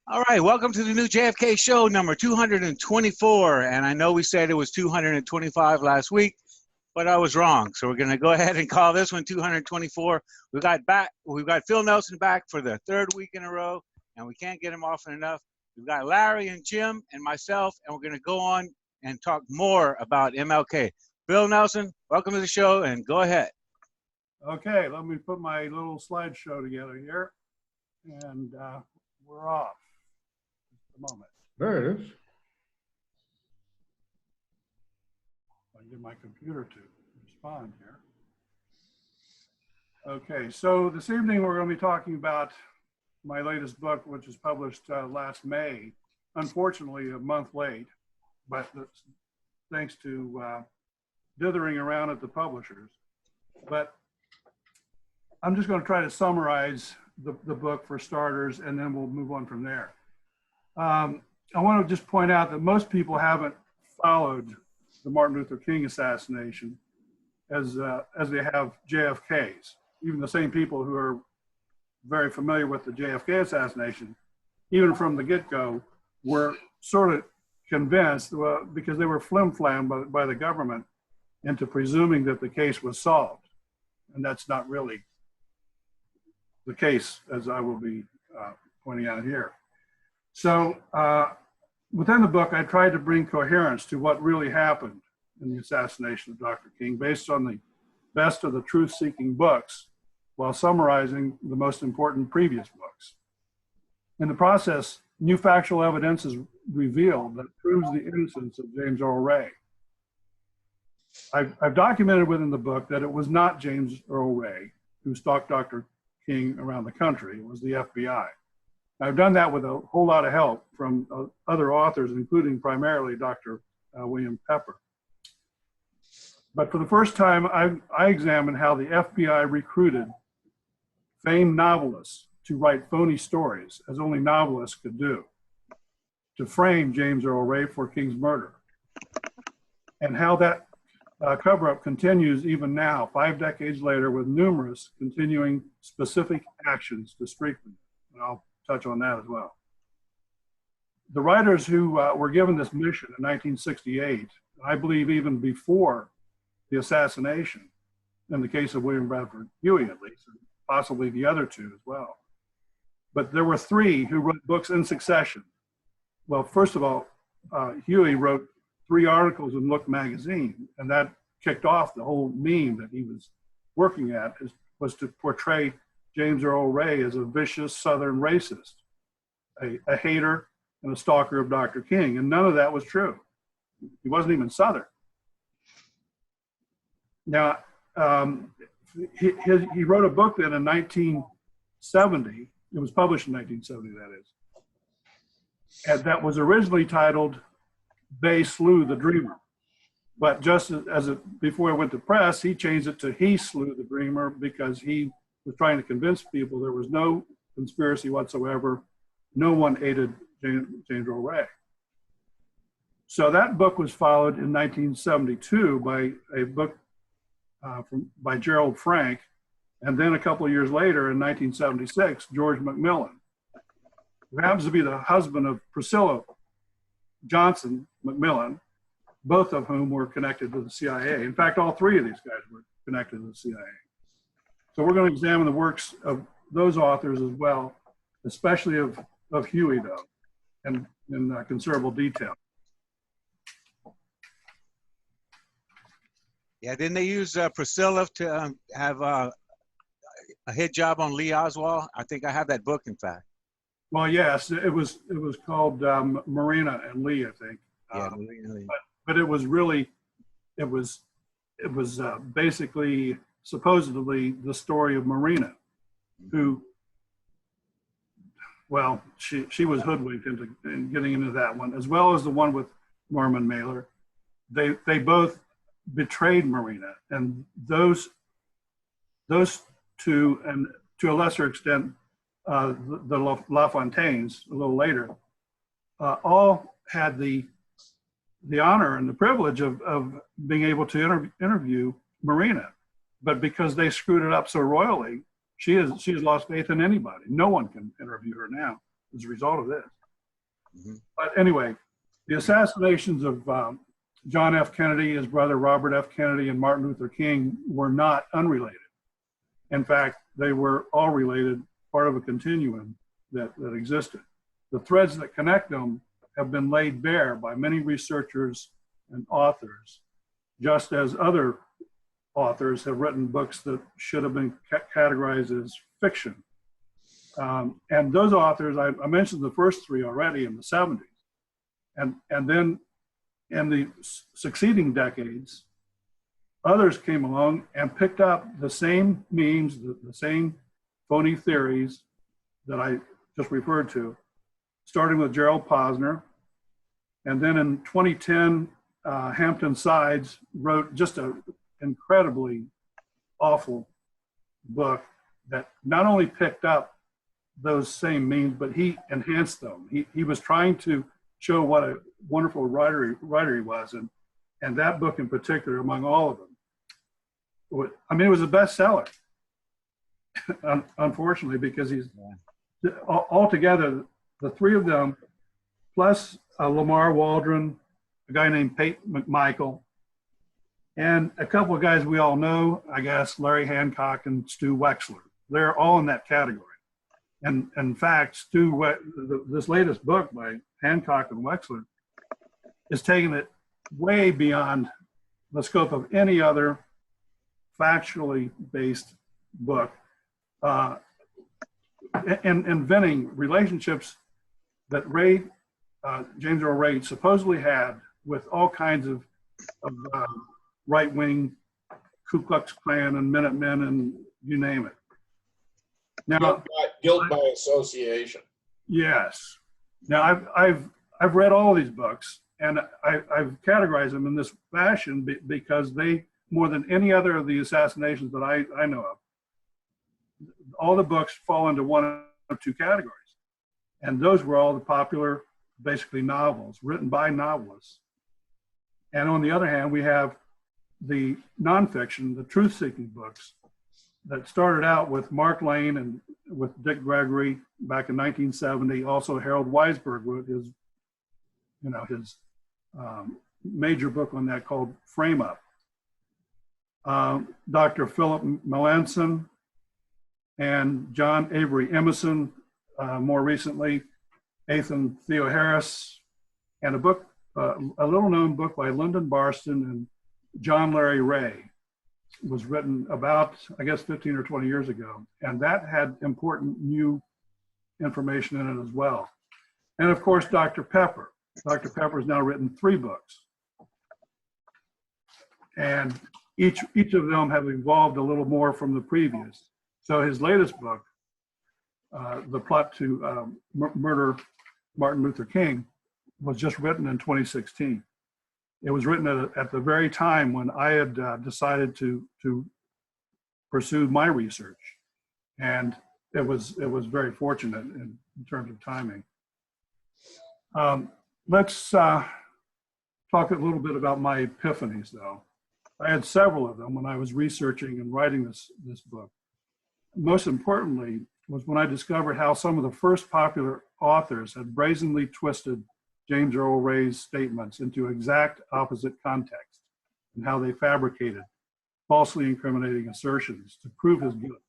All right, welcome to the new JFK Show number 224. And I know we said it was 225 last week, but I was wrong. So we're going to go ahead and call this one 224. We've got Phil Nelson back for the third week in a row, and we can't get him often enough. We've got Larry and Jim and myself, and we're going to go on and talk more about MLK. Phil Nelson, welcome to the show, and go ahead. Okay, let me put my little slideshow together here, and we're off. Just a moment. There it is. I can get my computer to respond here. Okay, so this evening we're going to be talking about my latest book, which was published last May. Unfortunately, a month late, but that's thanks to dithering around at the publishers. But I'm just going to try to summarize the book for starters, and then we'll move on from there. I want to just point out that most people haven't followed the Martin Luther King assassination as they have JFK's. Even the same people who are very familiar with the JFK assassination, even from the get-go, were sort of convinced, because they were flim-flammed by the government into presuming that the case was solved. And that's not really the case, as I will be pointing out here. So within the book, I tried to bring coherence to what really happened in the assassination of Dr. King based on the best of the truth-seeking books while summarizing the most important previous books. In the process, new factual evidence is revealed that proves the innocence of James Earl Ray. I've documented within the book that it was not James Earl Ray who stalked Dr. King around the country. It was the FBI. I've done that with a whole lot of help from other authors, including primarily Dr. William Pepper. But for the first time, I examined how the FBI recruited famed novelists to write phony stories, as only novelists could do, to frame James Earl Ray for King's murder, and how that cover-up continues even now, 5 decades later, with numerous continuing specific actions to strengthen it. And I'll touch on that as well. The writers who were given this mission in 1968, I believe even before the assassination, in the case of William Bradford Huey at least, and possibly the other two as well. But there were 3 who wrote books in succession. Well, first of all, Huey wrote 3 articles in Look magazine, and that kicked off the whole meme that he was working at, was to portray James Earl Ray as a vicious Southern racist, a hater and a stalker of Dr. King, and none of that was true. He wasn't even Southern. Now, he wrote a book then in 1970, it was published in 1970, that is, and that was originally titled They Slew the Dreamer. But just before it went to press, he changed it to He Slew the Dreamer, because he was trying to convince people there was no conspiracy whatsoever. No one aided James Earl Ray. So that book was followed in 1972 by a book by Gerald Frank, and then a couple of years later, in 1976, George McMillan, who happens to be the husband of Priscilla Johnson McMillan, both of whom were connected to the CIA. In fact, all 3 of these guys were connected to the CIA. So we're going to examine the works of those authors as well, especially of Huey, though, and in considerable detail. Yeah, didn't they use Priscilla to have a hit job on Lee Oswald? I think I have that book, in fact. Well, yes, it was called Marina and Lee, I think. Yeah, Marina and Lee. But it was really, it was basically supposedly the story of Marina, who, well, she was hoodwinked into getting into that one, as well as the one with Norman Mailer. They both betrayed Marina, and those 2, and to a lesser extent, the LaFontaines a little later, all had the honor and the privilege of being able to interview Marina. But because they screwed it up so royally, she has lost faith in anybody. No one can interview her now. as a result of this. Mm-hmm. But anyway, the assassinations of John F. Kennedy, his brother Robert F. Kennedy, and Martin Luther King were not unrelated. In fact, they were all related, part of a continuum that existed. The threads that connect them have been laid bare by many researchers and authors, just as other authors have written books that should have been categorized as fiction. And those authors, I mentioned the first three already in the 70s. And then in the succeeding decades, others came along and picked up the same memes, the same phony theories that I just referred to, starting with Gerald Posner. And then in 2010, Hampton Sides wrote just an incredibly awful book that not only picked up those same memes, but he enhanced them. He was trying to show what a wonderful writer he was. And that book in particular, among all of them, I mean, it was a bestseller, unfortunately, because he's altogether, the three of them, plus Lamar Waldron, a guy named Peyton McMichael, and a couple of guys we all know, I guess, Larry Hancock and Stu Wexler. They're all in that category. And in fact, this latest book by Hancock and Wexler is taking it way beyond the scope of any other factually based book, and inventing relationships that James Earl Ray supposedly had with all kinds of right-wing Ku Klux Klan and Minutemen and you name it. Now, guilt by association. Yes. Now I've read all these books, and I've categorized them in this fashion because they, more than any other of the assassinations that I know of, all the books fall into one of two categories. And those were all the popular, basically novels written by novelists. And on the other hand, we have the nonfiction, the truth-seeking books that started out with Mark Lane and with Dick Gregory back in 1970. Also Harold Weisberg with his major book on that called Frame Up. Dr. Philip Melanson and John Avery Emerson, more recently, Ethan Theo Harris, and a little known book by Lyndon Barston and John Larry Ray was written about, I guess, 15 or 20 years ago. And that had important new information in it as well. And of course, Dr. Pepper. Dr. Pepper has now written 3 books. And each of them have evolved a little more from the previous. So his latest book, The Plot to Murder Martin Luther King, was just written in 2016. It was written at the very time when I had decided to pursue my research, and it was very fortunate in terms of timing. Let's talk a little bit about my epiphanies, though. I had several of them when I was researching and writing this book. Most importantly was when I discovered how some of the first popular authors had brazenly twisted James Earl Ray's statements into exact opposite context, and how they fabricated falsely incriminating assertions to prove his guilt.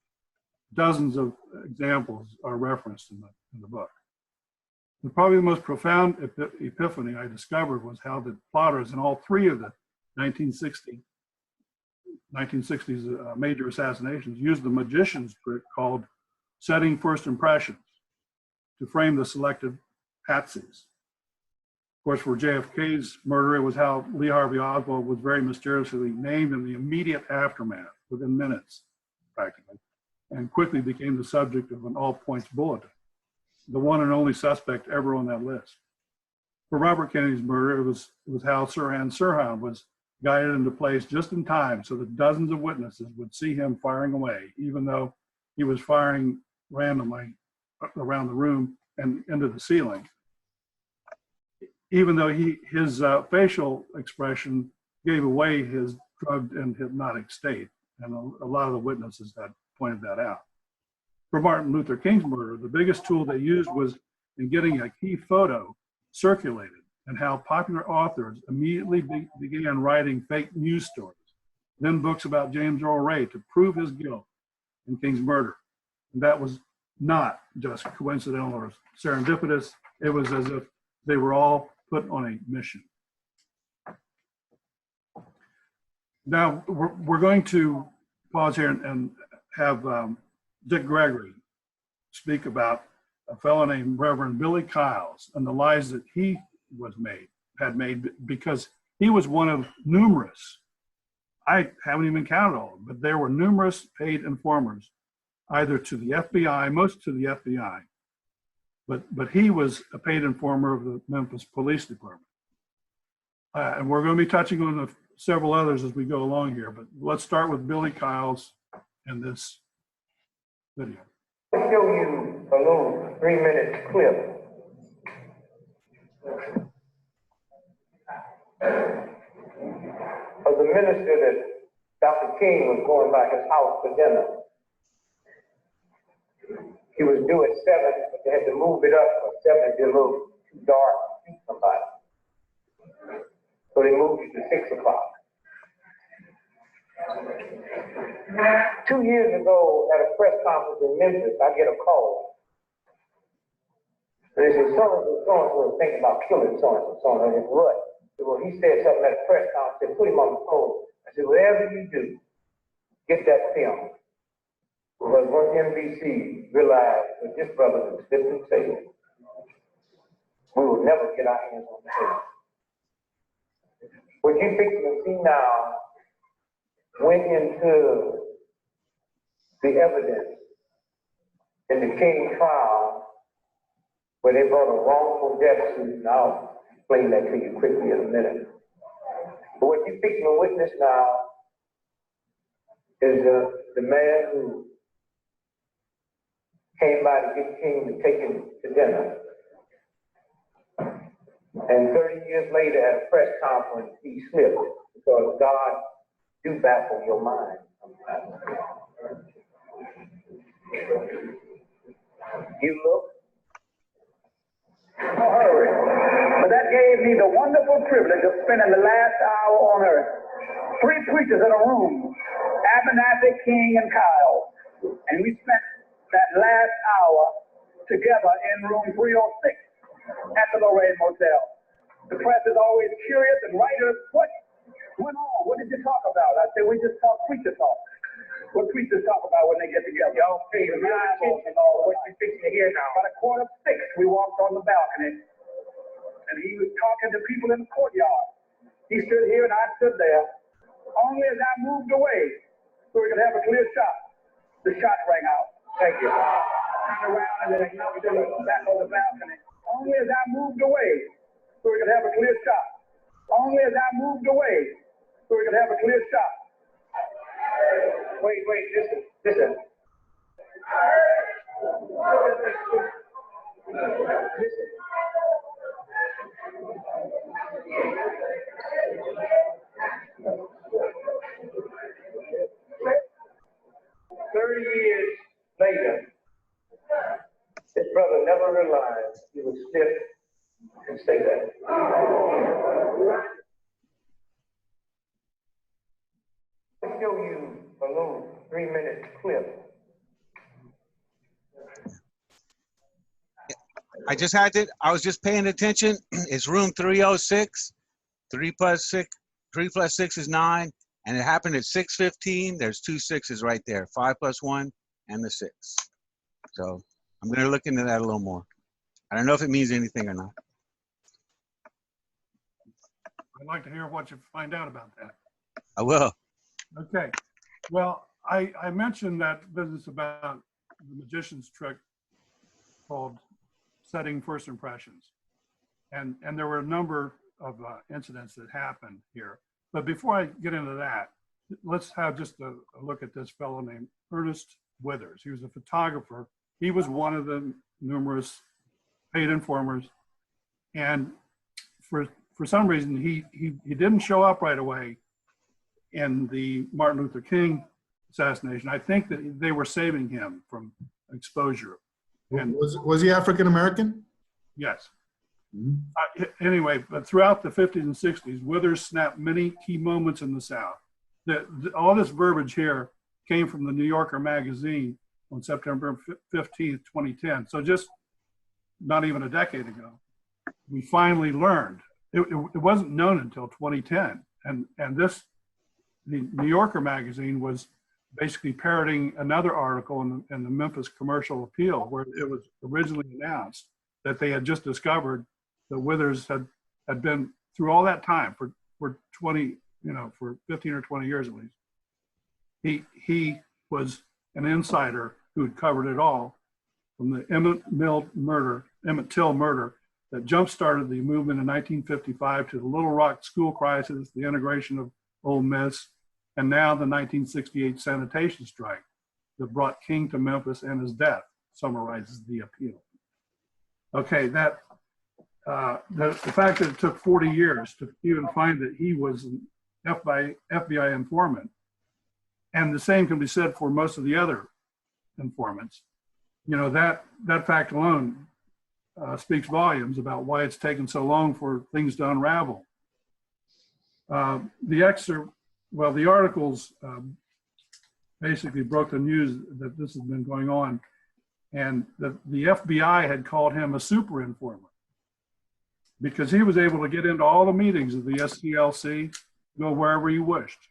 Dozens of examples are referenced in the book. And probably the most profound epiphany I discovered was how the plotters in all 3 of the 1960s major assassinations used the magician's trick called setting first impressions to frame the selected patsies. Of course, for JFK's murder, it was how Lee Harvey Oswald was very mysteriously named in the immediate aftermath, within minutes, practically, and quickly became the subject of an all-points bulletin, the one and only suspect ever on that list. For Robert Kennedy's murder, it was how Sirhan Sirhan was guided into place just in time so that dozens of witnesses would see him firing away, even though he was firing randomly around the room and into the ceiling. Even though his facial expression gave away his drugged and hypnotic state, and a lot of the witnesses had pointed that out. For Martin Luther King's murder, the biggest tool they used was in getting a key photo circulated, and how popular authors immediately began writing fake news stories, then books about James Earl Ray to prove his guilt in King's murder. And that was not just coincidental or serendipitous. It was as if they were all put on a mission. Now, we're going to pause here and have Dick Gregory speak about a fellow named Reverend Billy Kyles and the lies that he had made, because he was one of numerous, I haven't even counted all of them, but there were numerous paid informers, either to the FBI, most to the FBI, but he was a paid informer of the Memphis Police Department. And we're going to be touching on several others as we go along here, but let's start with Billy Kyles in this video. I'll show you a little 3-minute clip of the minister that Dr. King was going by his house for dinner. He was due at 7, but they had to move it up for 7. It'd be a little too dark to see somebody. So they moved it to 6 o'clock. 2 years ago at a press conference in Memphis, I get a call. And they said, so-and-so is thinking about killing so-and-so, so-and-so. I said, what? Well, he said something at a press conference. I said, put him on the phone. I said, whatever you do, get that film. Because once NBC realized that this brother was slipped and saved, we will never get our hands on the film. What you fix to see now went into the evidence in the King trial where they brought a wrongful death suit, and I'll explain that to you quickly in a minute. But what you fix to witness now is the man who came by to get King to take him to dinner. And 30 years later at a press conference, he slipped, because God do baffle your mind sometimes. You look. No hurry. But that gave me the wonderful privilege of spending the last hour on earth. 3 preachers in a room, Abernathy, King, and Kyle. And we spent that last hour together in room 306 at the Lorraine Motel. The press is always curious, and writers, what went on? What did you talk about? I said, we just talk preacher talk. What preachers talk about when they get together. Y'all pay the Bible and all what you're fixing to hear now. About 5:45, we walked on the balcony, and he was talking to people in the courtyard. He stood here and I stood there. Only as I moved away, so we could have a clear shot, the shot rang out. Thank you. Turned around and then I stood back on the balcony. Only as I moved away, so we could have a clear shot. Only as I moved away, so we could have a clear shot. Wait, listen. Listen. 30 years later, his brother never realized he was stiff and say that. I'll show you a little 3-minute clip. I was just paying attention. It's room 306. 3 plus 6 is 9. And it happened at 6:15. There's 2 6s right there. 5 plus 1 and the 6. So I'm going to look into that a little more. I don't know if it means anything or not. I'd like to hear what you find out about that. I will. Okay. Well, I mentioned that business about the magician's trick called setting first impressions. And there were a number of incidents that happened here. But before I get into that, let's have just a look at this fellow named Ernest Withers. He was a photographer. He was one of the numerous paid informers. And for some reason, he didn't show up right away in the Martin Luther King assassination. I think that they were saving him from exposure. And was he African American? Yes. Mhm. Anyway, but throughout the 50s and 60s, Withers snapped many key moments in the South. All this verbiage here came from the New Yorker magazine on September 15th, 2010. So just not even a decade ago, we finally learned. It wasn't known until 2010. And the New Yorker magazine was basically parroting another article in the Memphis Commercial Appeal, where it was originally announced that they had just discovered that Withers had been through all that time for 20, for 15 or 20 years at least. He was an insider who had covered it all, from the Emmett Till murder that jump-started the movement in 1955 to the Little Rock school crisis, the integration of Ole Miss, and now the 1968 sanitation strike that brought King to Memphis and his death summarizes the appeal. Okay, the fact that it took 40 years to even find that he was an FBI informant, and the same can be said for most of the other informants, that fact alone speaks volumes about why it's taken so long for things to unravel. The articles basically broke the news that this has been going on, and that the FBI had called him a super informant because he was able to get into all the meetings of the SCLC, go wherever he wished,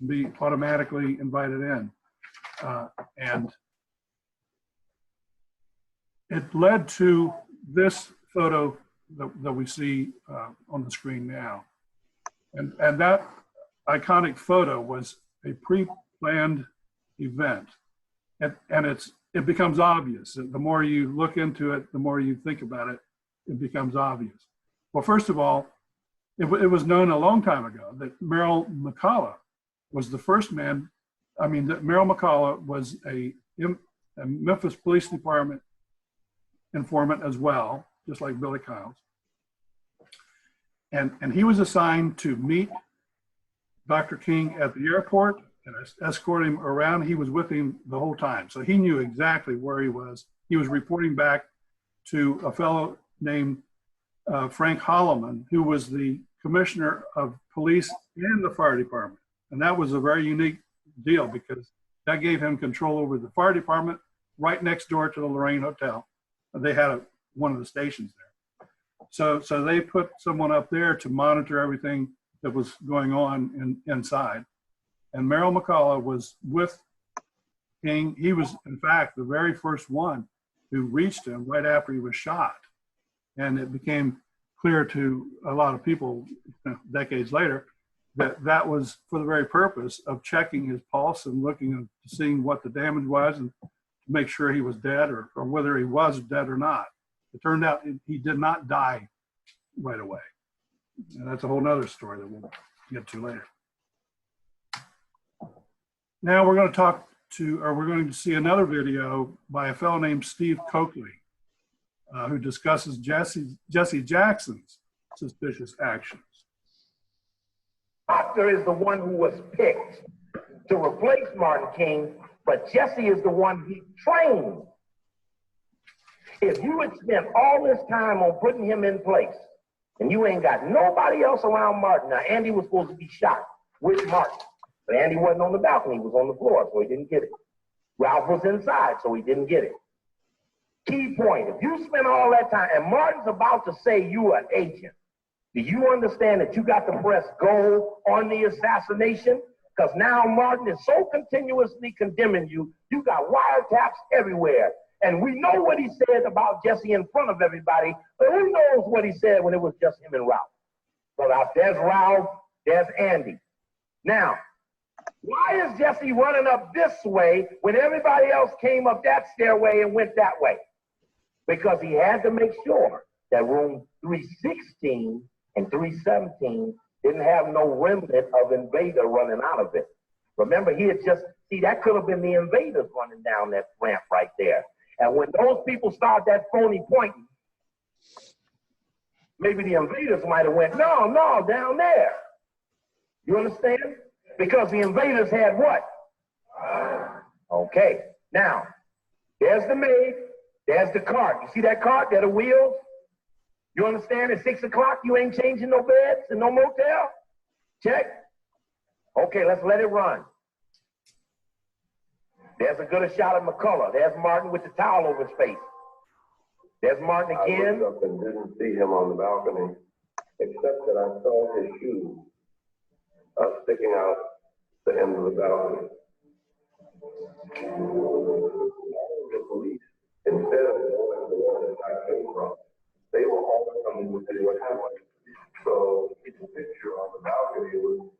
be automatically invited in. And it led to this photo that we see on the screen now. And that iconic photo was a pre-planned event. And it becomes obvious. The more you look into it, the more you think about it, it becomes obvious. Well, first of all, it was known a long time ago that Merrill McCullough was the first man. That Merrill McCullough was a Memphis Police Department informant as well, just like Billy Kyles. And he was assigned to meet Dr. King at the airport and escort him around. He was with him the whole time. So he knew exactly where he was. He was reporting back to a fellow named Frank Holloman, who was the commissioner of police and the fire department. And that was a very unique deal because that gave him control over the fire department right next door to the Lorraine Hotel. They had one of the stations there. So they put someone up there to monitor everything that was going on inside. And Merrill McCullough was with King. He was, in fact, the very first one who reached him right after he was shot. And it became clear to a lot of people decades later that was for the very purpose of checking his pulse and looking and seeing what the damage was and to make sure he was dead or whether he was dead or not. It turned out he did not die right away. And that's a whole nother story that we'll get to later. Now we're going to see another video by a fellow named Steve Coakley, who discusses Jesse Jackson's suspicious actions. Doctor is the one who was picked to replace Martin King, but Jesse is the one he trained. If you had spent all this time on putting him in place, and you ain't got nobody else around Martin. Now, Andy was supposed to be shot with Martin, but Andy wasn't on the balcony. He was on the floor, so he didn't get it. Ralph was inside, so he didn't get it. Key point, if you spend all that time, and Martin's about to say you are an agent, do you understand that you got to press go on the assassination? Because now Martin is so continuously condemning you, you got wiretaps everywhere. And we know what he said about Jesse in front of everybody, but who knows what he said when it was just him and Ralph? So now there's Ralph, there's Andy. Now, why is Jesse running up this way when everybody else came up that stairway and went that way? Because he had to make sure that room 316 and 317 didn't have no remnant of invader running out of it. Remember, he had that could have been the invaders running down that ramp right there. And when those people start that phony pointing, maybe the invaders might have went, no, down there. You understand? Because the invaders had what? Okay, now, there's the maid, there's the cart. You see that cart? There are the wheels. You understand? At 6 o'clock, you ain't changing no beds and no motel? Check. Okay, let's let it run. There's a good shot of McCullough. There's Martin with the towel over his face. There's Martin again. I looked up and didn't see him on the balcony, except that I saw his shoes sticking out the end of the balcony. The police, instead of going to where the attack came from, they were all coming to see what happened. So the picture on the balcony was,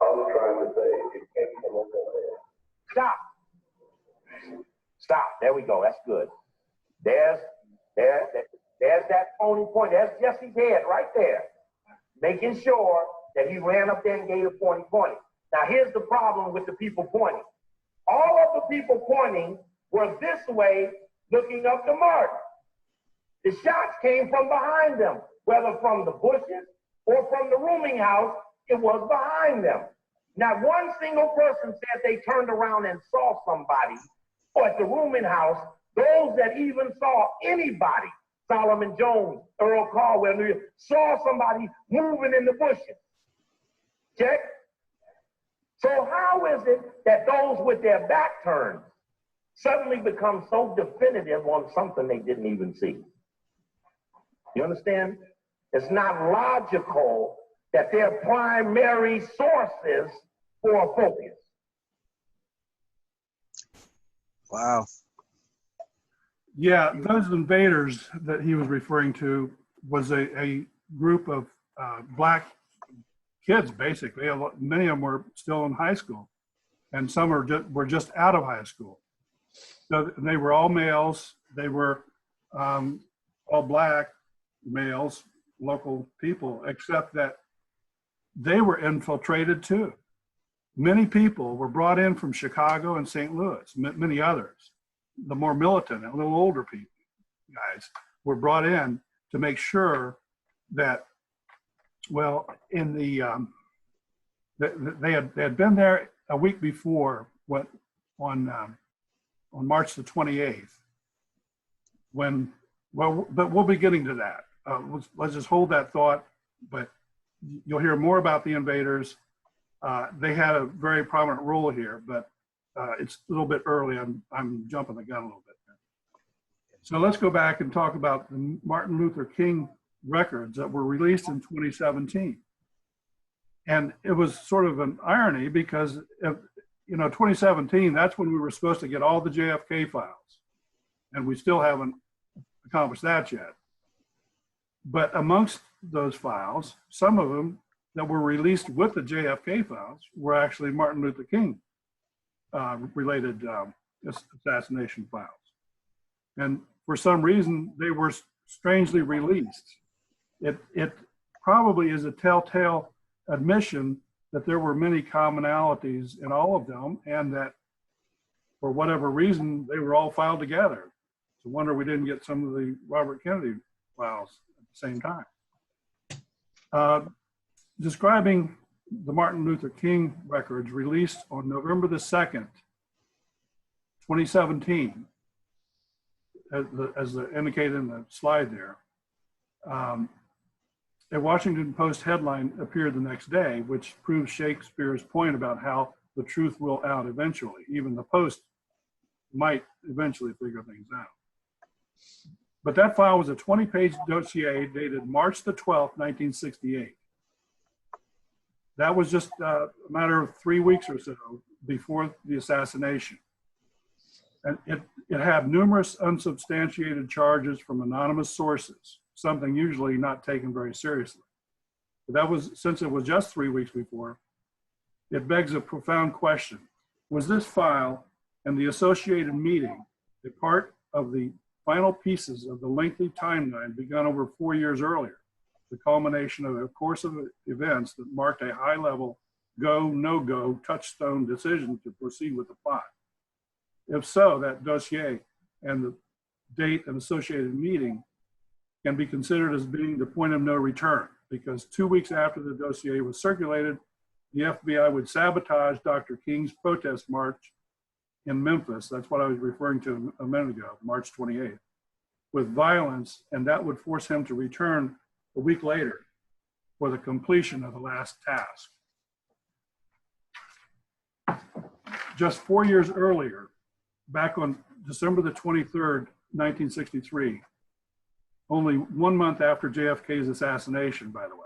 I was trying to say, it came from over there. Stop. Stop. There we go. That's good. There's that phony point. There's Jesse's head right there, making sure that he ran up there and gave a pointing. Now, here's the problem with the people pointing. All of the people pointing were this way, looking up to Martin. The shots came from behind them, whether from the bushes or from the rooming house, it was behind them. Not one single person said they turned around and saw somebody, or at the rooming house, those that even saw anybody, Solomon Jones, Earl Caldwell, saw somebody moving in the bushes. Check. So how is it that those with their back turned suddenly become so definitive on something they didn't even see? You understand? It's not logical that they're primary sources for a focus. Wow. Yeah, those invaders that he was referring to was a group of black kids, basically. Many of them were still in high school, and some were just out of high school. So they were all males. They were all black males, local people, except that they were infiltrated too. Many people were brought in from Chicago and St. Louis, many others. The more militant and a little older people, guys, were brought in to make sure that, well, in the, they had been there a week before, on March the 28th, when, well, but we'll be getting to that. Let's just hold that thought, but you'll hear more about the invaders. They had a very prominent role here, but it's a little bit early. I'm jumping the gun a little bit. So let's go back and talk about the Martin Luther King records that were released in 2017. And it was sort of an irony because, 2017, that's when we were supposed to get all the JFK files. And we still haven't accomplished that yet. But amongst those files, some of them that were released with the JFK files were actually Martin Luther King related assassination files. And for some reason, they were strangely released. It probably is a telltale admission that there were many commonalities in all of them, and that for whatever reason, they were all filed together. It's a wonder we didn't get some of the Robert Kennedy files at the same time. Describing the Martin Luther King records released on November the 2nd, 2017, as indicated in the slide there. A Washington Post headline appeared the next day, which proves Shakespeare's point about how the truth will out eventually. Even the Post might eventually figure things out. But that file was a 20-page dossier dated March the 12th, 1968. That was just a matter of 3 weeks or so before the assassination. And it had numerous unsubstantiated charges from anonymous sources, something usually not taken very seriously. But that was, since it was just 3 weeks before, it begs a profound question. Was this file and the associated meeting a part of the final pieces of the lengthy timeline begun over 4 years earlier, the culmination of a course of events that marked a high-level go, no-go touchstone decision to proceed with the plot? If so, that dossier and the date and associated meeting can be considered as being the point of no return, because 2 weeks after the dossier was circulated, the FBI would sabotage Dr. King's protest march in Memphis. That's what I was referring to a minute ago, March 28th. with violence, and that would force him to return a week later for the completion of the last task. Just 4 years earlier, back on December the 23rd, 1963, only 1 month after JFK's assassination, by the way,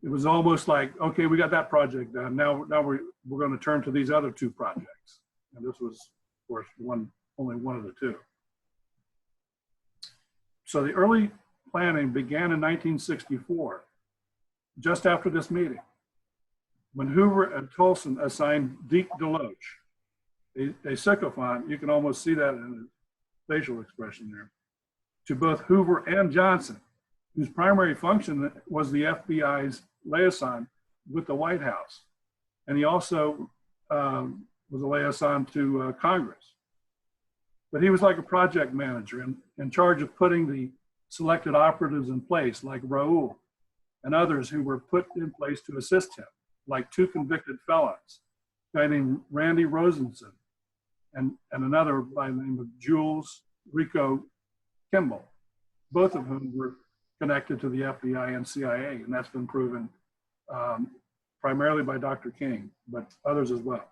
it was almost like, okay, we got that project done. Now we're going to turn to these other two projects. And this was, of course, only one of the two. So the early planning began in 1964, just after this meeting, when Hoover and Tolson assigned Deke DeLoach, a sycophant, you can almost see that in his facial expression there, to both Hoover and Johnson, whose primary function was the FBI's liaison with the White House. And he also was a liaison to Congress. But he was like a project manager in charge of putting the selected operatives in place, like Raoul and others who were put in place to assist him, like two convicted felons, a guy named Randy Rosenson and another by the name of Jules Rico Kimball, both of whom were connected to the FBI and CIA, and that's been proven primarily by Dr. King, but others as well.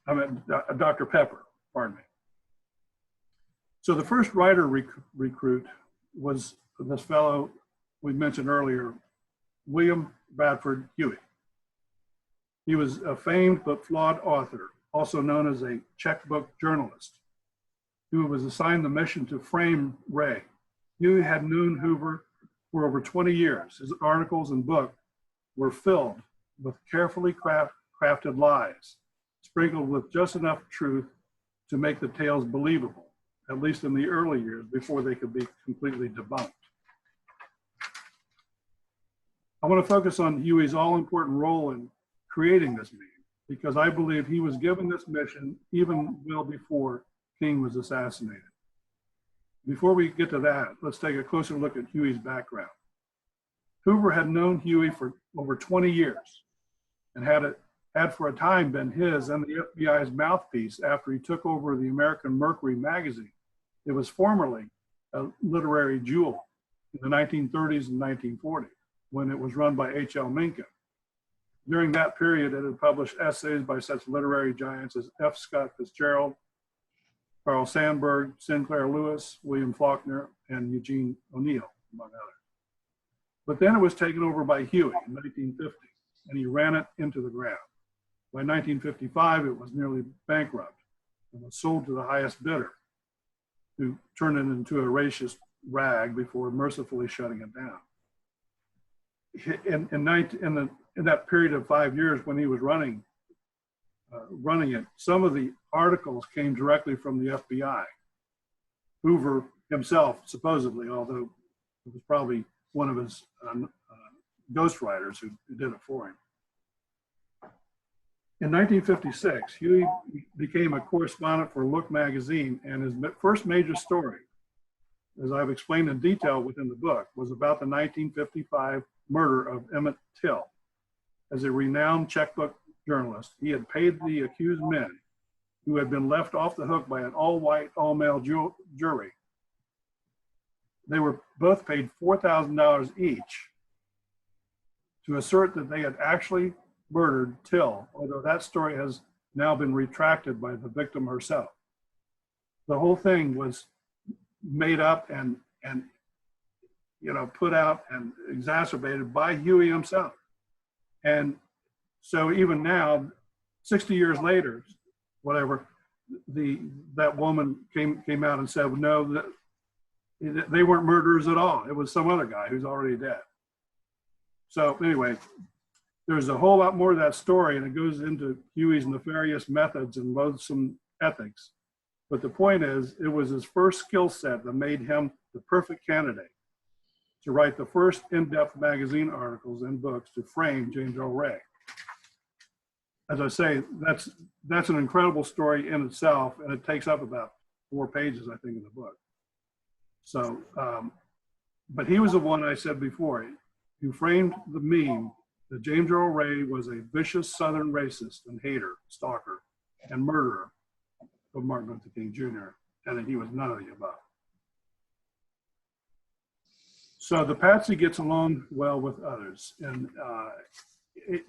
I mean, Dr. Pepper, pardon me. So the first writer recruit was this fellow we mentioned earlier, William Bradford Huey. He was a famed but flawed author, also known as a checkbook journalist, who was assigned the mission to frame Ray. Huey had known Hoover for over 20 years. His articles and book were filled with carefully crafted lies, sprinkled with just enough truth to make the tales believable, at least in the early years before they could be completely debunked. I want to focus on Huey's all-important role in creating this meeting, because I believe he was given this mission even well before King was assassinated. Before we get to that, let's take a closer look at Huey's background. Hoover had known Huey for over 20 years and had for a time been his and the FBI's mouthpiece after he took over the American Mercury magazine. It was formerly a literary jewel in the 1930s and 1940s when it was run by H.L. Mencken. During that period, it had published essays by such literary giants as F. Scott Fitzgerald, Carl Sandburg, Sinclair Lewis, William Faulkner, and Eugene O'Neill, among others. But then it was taken over by Huey in 1950, and he ran it into the ground. By 1955, it was nearly bankrupt and was sold to the highest bidder, who turned it into a racist rag before mercifully shutting it down. In that period of 5 years when he was running it, some of the articles came directly from the FBI. Hoover himself, supposedly, although it was probably one of his ghostwriters who did it for him. In 1956, Huey became a correspondent for Look magazine, and his first major story, as I've explained in detail within the book, was about the 1955 murder of Emmett Till. As a renowned checkbook journalist, he had paid the accused men, who had been left off the hook by an all-white, all-male jury. They were both paid $4,000 each to assert that they had actually murdered Till, although that story has now been retracted by the victim herself. The whole thing was made up and put out and exacerbated by Huey himself. And so even now, 60 years later, whatever, that woman came out and said, no, that they weren't murderers at all. It was some other guy who's already dead. So anyway, there's a whole lot more to that story, and it goes into Huey's nefarious methods and loathsome ethics. But the point is, it was his first skill set that made him the perfect candidate to write the first in-depth magazine articles and books to frame James Earl Ray. As I say, that's an incredible story in itself, and it takes up about 4 pages, I think, in the book. So, but he was the one I said before, who framed the meme that James Earl Ray was a vicious Southern racist and hater, stalker, and murderer of Martin Luther King Jr., and that he was none of the above. So the Patsy gets along well with others, and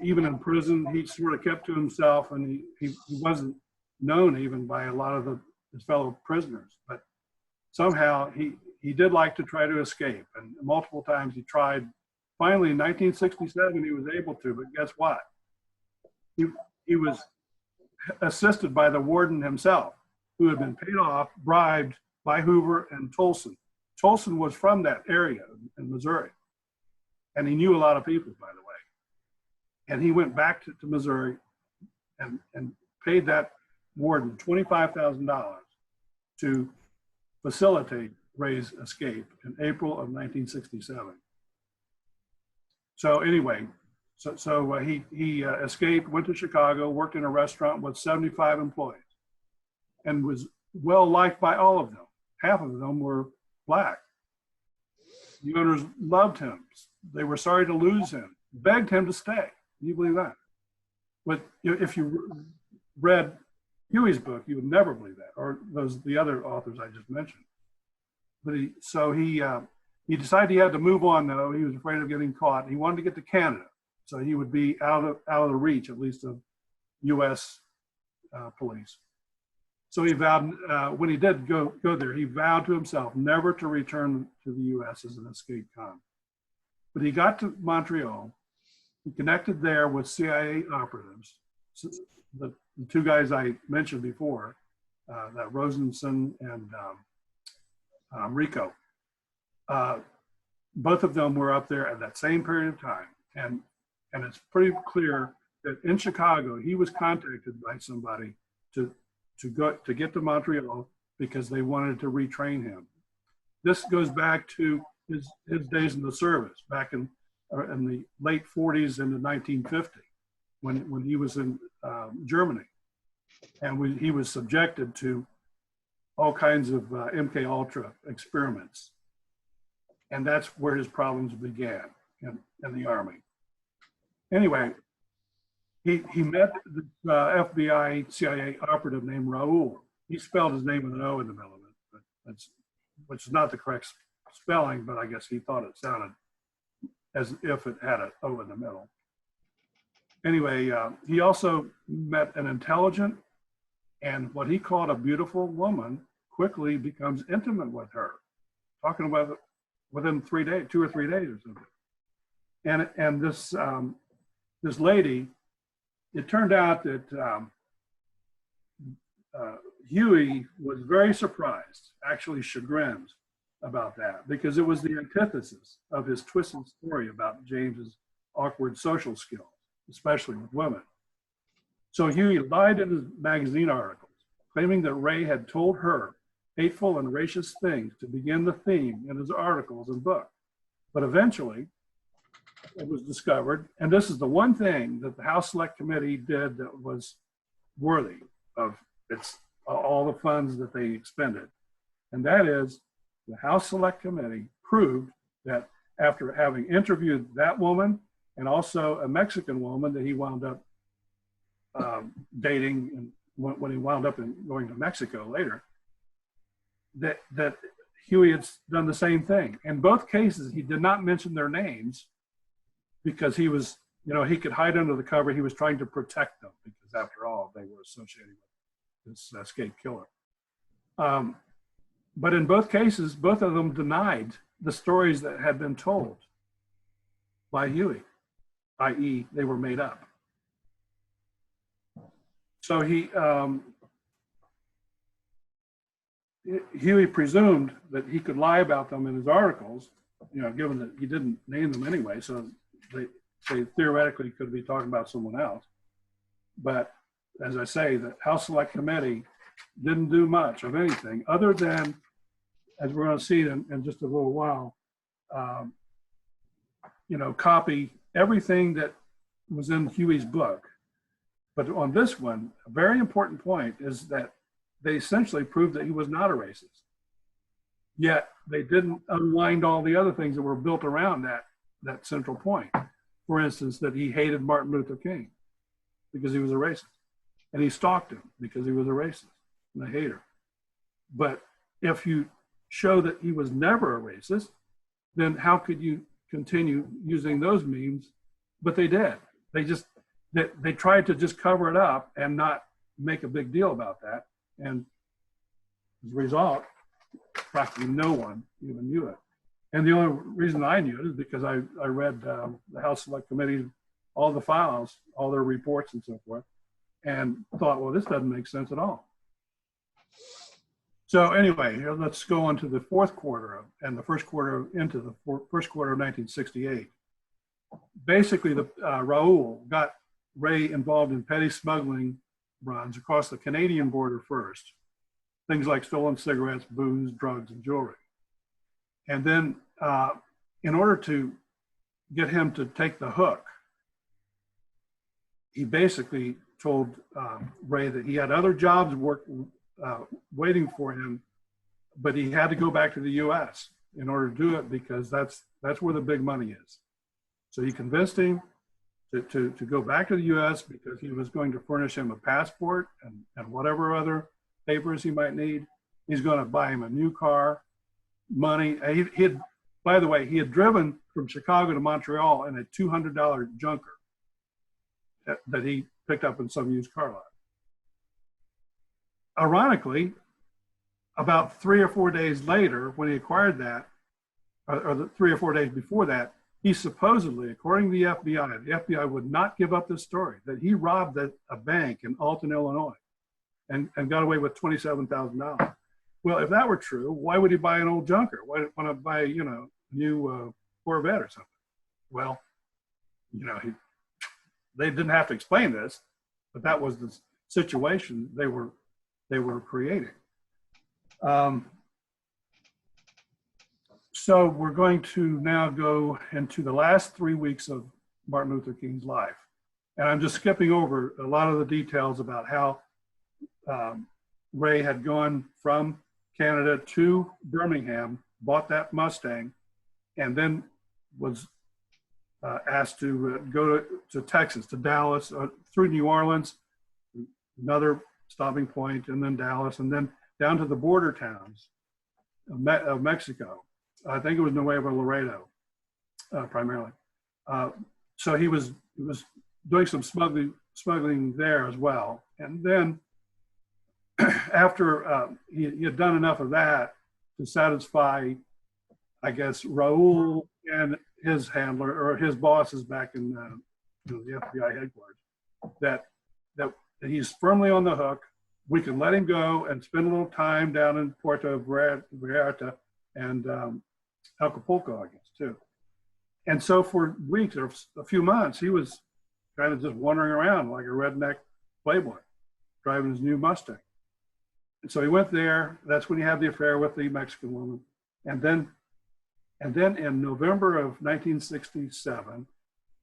even in prison, he sort of kept to himself, and he wasn't known even by a lot of his fellow prisoners. But somehow he did like to try to escape, and multiple times he tried. Finally, in 1967, he was able to, but guess what? He was assisted by the warden himself, who had been paid off, bribed by Hoover and Tolson. Tolson was from that area in Missouri, and he knew a lot of people, by the way. And he went back to Missouri and paid that warden $25,000 to facilitate Ray's escape in April of 1967. So anyway, he escaped, went to Chicago, worked in a restaurant with 75 employees, and was well liked by all of them. Half of them were Black. The owners loved him. They were sorry to lose him, begged him to stay. Can you believe that? But if you read Huey's book, you would never believe that, or the other authors I just mentioned. But he decided he had to move on, though. He was afraid of getting caught. He wanted to get to Canada, so he would be out of the reach, at least, of U.S. Police. So he vowed, when he did go there, he vowed to himself never to return to the U.S. as an escaped convict. But he got to Montreal. He connected there with CIA operatives, the two guys I mentioned before, that Rosenson and Rico. Both of them were up there at that same period of time. And it's pretty clear that in Chicago, he was contacted by somebody to get to Montreal because they wanted to retrain him. This goes back to his days in the service, back in the late 40s into 1950, when he was in Germany. And he was subjected to all kinds of MK Ultra experiments. And that's where his problems began in the Army. Anyway, he met the FBI CIA operative named Raoul. He spelled his name with an O in the middle of it, which is not the correct spelling, but I guess he thought it sounded as if it had an O in the middle. Anyway, he also met an intelligent and what he called a beautiful woman, quickly becomes intimate with her, talking about it within 3 days, 2 or 3 days or something. And this lady, it turned out that Huey was very surprised, actually chagrined about that, because it was the antithesis of his twisted story about James's awkward social skills, especially with women. So Huey lied in his magazine articles, claiming that Ray had told her hateful and racist things to begin the theme in his articles and book. But eventually, it was discovered, and this is the one thing that the House Select Committee did that was worthy of all the funds that they expended. And that is, the House Select Committee proved that after having interviewed that woman and also a Mexican woman that he wound up dating and when he wound up going to Mexico later, that Huey had done the same thing. In both cases, he did not mention their names because he was, he could hide under the cover. He was trying to protect them because after all, they were associated with this escaped killer. But in both cases, both of them denied the stories that had been told by Huey, i.e. they were made up. So Huey presumed that he could lie about them in his articles, given that he didn't name them anyway, so they theoretically could be talking about someone else. But as I say, the House Select Committee didn't do much of anything other than, as we're going to see in just a little while, copy everything that was in Huey's book. But on this one, a very important point is that they essentially proved that he was not a racist. Yet they didn't unwind all the other things that were built around that central point. For instance, that he hated Martin Luther King because he was a racist. And he stalked him because he was a racist and a hater. But if you show that he was never a racist, then how could you continue using those memes? But they did. They tried to just cover it up and not make a big deal about that. And as a result, practically no one even knew it. And the only reason I knew it is because I read the House Select Committee, all the files, all their reports and so forth, and thought, well, this doesn't make sense at all. So anyway, let's go on to the fourth quarter and the first quarter into the first quarter of 1968. Basically, Raoul got Ray involved in petty smuggling runs across the Canadian border first. Things like stolen cigarettes, booze, drugs, and jewelry. And then in order to get him to take the hook, he basically told Ray that he had other jobs waiting for him, but he had to go back to the US in order to do it because that's where the big money is. So he convinced him to go back to the US because he was going to furnish him a passport and whatever other papers he might need. He's going to buy him a new car, money. By the way, he had driven from Chicago to Montreal in a $200 junker that he picked up in some used car lot. Ironically, about 3 or 4 days later, when he acquired that, or the 3 or 4 days before that, he supposedly, according to the FBI would not give up this story, that he robbed a bank in Alton, Illinois, and got away with $27,000. Well, if that were true, why would he buy an old junker? Why want to buy, a new Corvette or something? Well, they didn't have to explain this, but that was the situation they were creating. So we're going to now go into the last 3 weeks of Martin Luther King's life. And I'm just skipping over a lot of the details about how Ray had gone from Canada to Birmingham, bought that Mustang, and then was asked to go to Texas, to Dallas, through New Orleans, another stopping point, and then Dallas, and then down to the border towns of Mexico. I think it was Nuevo Laredo, primarily. So he was doing some smuggling there as well. And then after he had done enough of that to satisfy, I guess, Raoul and his handler or his bosses back in the FBI headquarters, that he's firmly on the hook. We can let him go and spend a little time down in Puerto Vallarta and Acapulco, I guess, too. And so for weeks or a few months, he was kind of just wandering around like a redneck playboy, driving his new Mustang. And so he went there. That's when he had the affair with the Mexican woman. And then in November of 1967,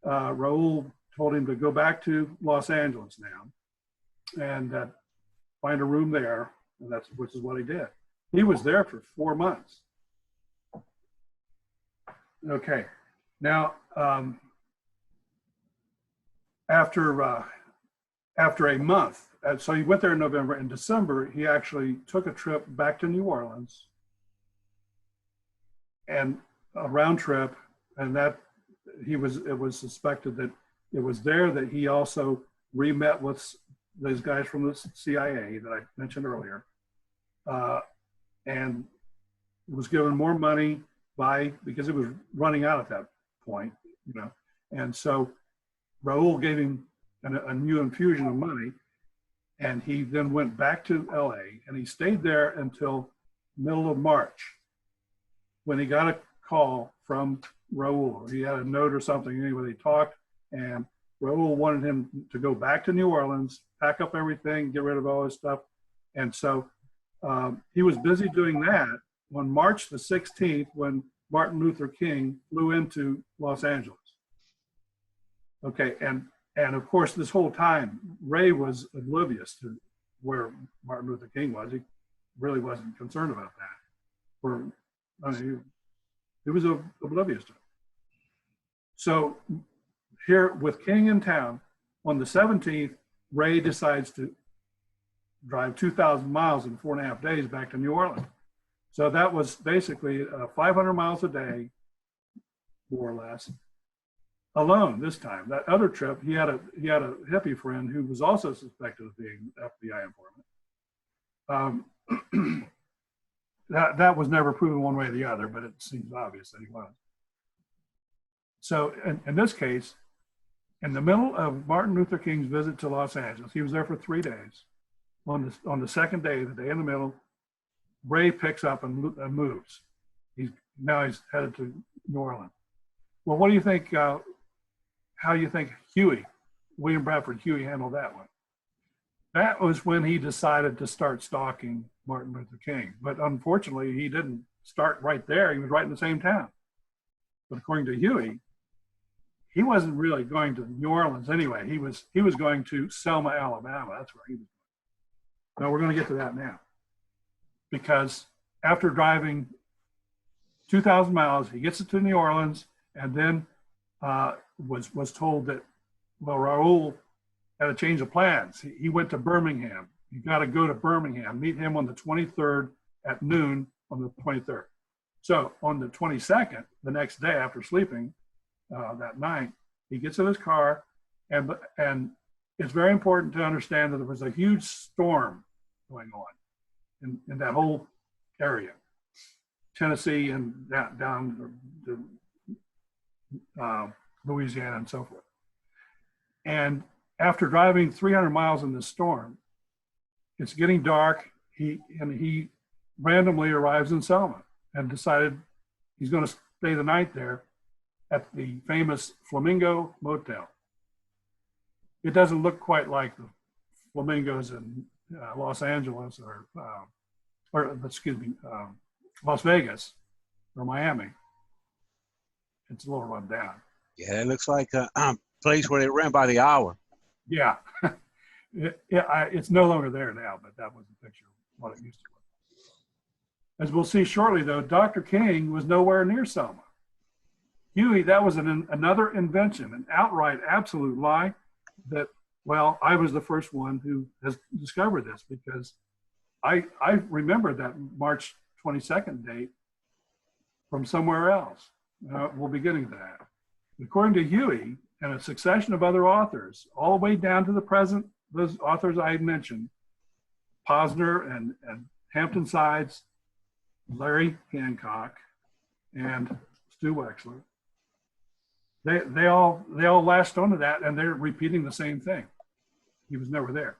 Raoul told him to go back to Los Angeles now and find a room there, and which is what he did. He was there for 4 months. Okay, now after a month, so he went there in November. In December, he actually took a trip back to New Orleans, and a round trip, and it was suspected that it was there that he also re-met with those guys from the CIA that I mentioned earlier, and was given more money because it was running out at that point, and so Raoul gave him a new infusion of money, and he then went back to LA, and he stayed there until middle of March, when he got a call from Raoul. He had a note or something. Anyway, they talked, and Raoul wanted him to go back to New Orleans, pack up everything, get rid of all his stuff. And so he was busy doing that on March the 16th, when Martin Luther King flew into Los Angeles. Okay, and of course, this whole time, Ray was oblivious to where Martin Luther King was. He really wasn't concerned about that. He was oblivious to it. So here with King in town, on the 17th, Ray decides to drive 2,000 miles in 4.5 days back to New Orleans. So that was basically 500 miles a day more or less, alone this time. That other trip, he had a hippie friend who was also suspected of being an FBI informant. That was never proven one way or the other, but it seems obvious that he was. So in this case, in the middle of Martin Luther King's visit to Los Angeles, he was there for 3 days. On the second day, the day in the middle, Ray picks up and moves. He's headed to New Orleans. Well, what do you think? How do you think William Bradford Huey handled that one? That was when he decided to start stalking Martin Luther King. But unfortunately, he didn't start right there. He was right in the same town. But according to Huey, he wasn't really going to New Orleans anyway. He was going to Selma, Alabama. That's where he was going. Now, we're going to get to that now. Because after driving 2,000 miles, he gets it to New Orleans, and then was told that, well, Raoul had a change of plans. He went to Birmingham. You got to go to Birmingham, meet him on the 23rd at noon on the 23rd. So on the 22nd, the next day after sleeping that night, he gets in his car, and it's very important to understand that there was a huge storm going on in that whole area, Tennessee and down to Louisiana and so forth. And after driving 300 miles in this storm, it's getting dark. He randomly arrives in Selma and decided he's going to stay the night there at the famous Flamingo Motel. It doesn't look quite like the flamingos in Los Angeles Las Vegas or Miami. It's a little run down. Yeah, it looks like a place where they rent by the hour. Yeah. It's no longer there now, but that was a picture of what it used to look. As we'll see shortly, though, Dr. King was nowhere near Selma. Huey, that was another invention, an outright absolute lie that, well, I was the first one who has discovered this, because I remember that March 22nd date from somewhere else. We'll be getting to that. According to Huey and a succession of other authors, all the way down to the present, those authors I mentioned, Posner and Hampton Sides, Larry Hancock, and Stu Wexler, they all latched onto that, and they're repeating the same thing. He was never there.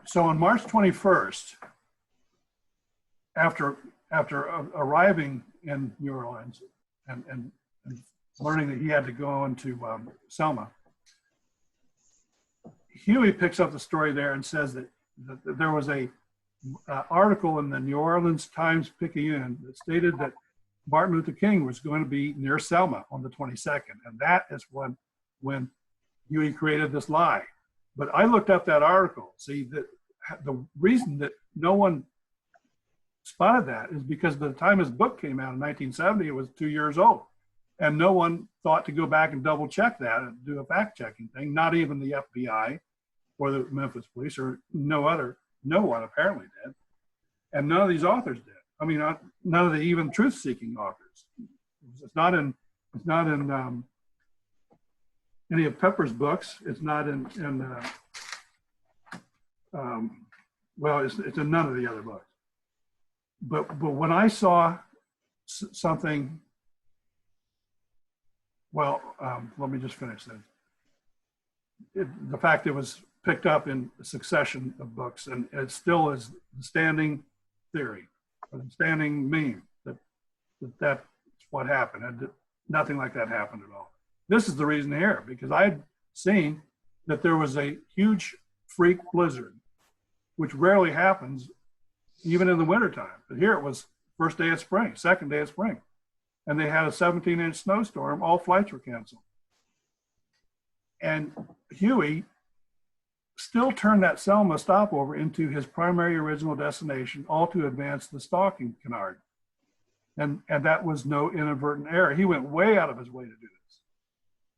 So on March 21st, after arriving in New Orleans and learning that he had to go into Selma, Huey picks up the story there and says that there was a article in the New Orleans Times-Picayune that stated that Martin Luther King was going to be near Selma on the 22nd. And that is when Huey created this lie. But I looked up that article. See, the reason that no one spotted that is because by the time his book came out in 1970, it was 2 years old. And no one thought to go back and double check that and do a fact checking thing, not even the FBI or the Memphis police, or no one apparently did. And none of these authors did. I mean, none of the even truth-seeking authors. It's not in any of Pepper's books. It's not it's in none of the other books. But when I saw something, well, let me just finish this. The fact it was picked up in a succession of books, and it still is the standing theory, or the standing meme, that's what happened, and nothing like that happened at all. This is the reason here, because I'd seen that there was a huge freak blizzard, which rarely happens even in the wintertime. But here it was first day of spring, second day of spring, and they had a 17-inch snowstorm. All flights were canceled. And Huey still turned that Selma stopover into his primary original destination, all to advance the stalking canard. And that was no inadvertent error. He went way out of his way to do this.